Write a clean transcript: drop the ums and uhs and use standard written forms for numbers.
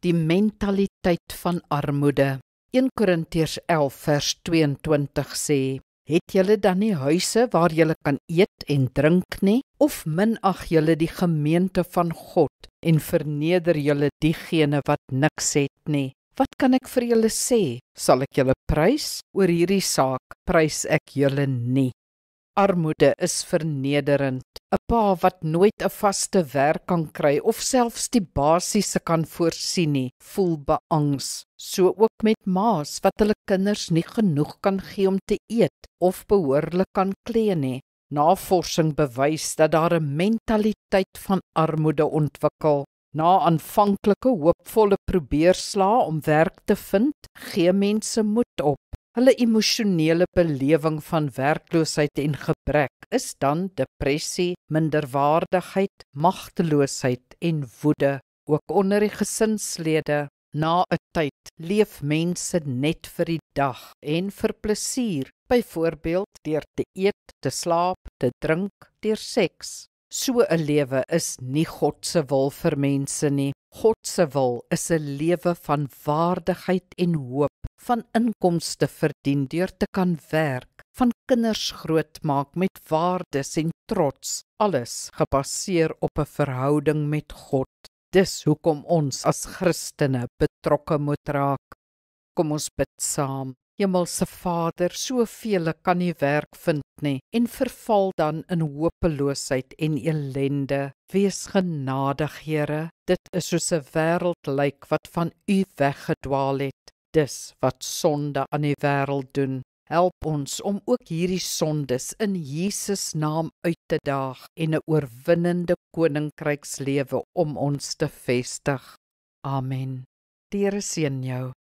die mentaliteit van armoede. 1 Korintiërs 11 vers 22 sê, het julle dan nie huise waar julle kan eet en drink nie? Of minag julle die gemeente van God en verneder julle diegene wat niks het nie? Wat kan ek vir julle sê? Sal ek julle prys? Oor hierdie saak prys ek julle nie. Armoede is vernederend. 'n Pa wat nooit 'n vaste werk kan kry of selfs die basiese kan voorsien nie, voel beangs. So ook met ma's wat hulle kinders nie genoeg kan gee om te eet of behoorlik kan klee nie. Navorsing bewys dat daar 'n mentaliteit van armoede ontwikkel. Na aanvanklike hoopvolle probeerslae om werk te vind, gee mense moed op. Hulle emosionele belewing van werkloosheid en gebrek is dan depressie, minderwaardigheid, magteloosheid en woede, ook onder die gesinslede. Na 'n tyd leef mense net vir die dag en vir plesier, byvoorbeeld deur te eet, te slaap, te drink, deur seks. So 'n lewe is nie God se wil vir mense nie. God se wil is 'n lewe van waardigheid en hoop, van inkomste verdien deur te kan werk, van kinders grootmaak met waardes en trots, alles gebaseer op 'n verhouding met God. Dis hoekom ons as Christene betrokke moet raak. Kom ons bid saam. Hemelse Vader, soveel kan nie werk vind nie en verval dan in hopeloosheid en ellende. Wees genadig, Here. Dit is soos 'n wêreld lyk wat van U weggedwaal het. Dis wat sonde aan die wêreld doen. Help ons om ook hierdie sondes in Jesus naam uit te daag en 'n oorwinnende koninkrykslewe om ons te vestig. Amen. Die Here seën jou.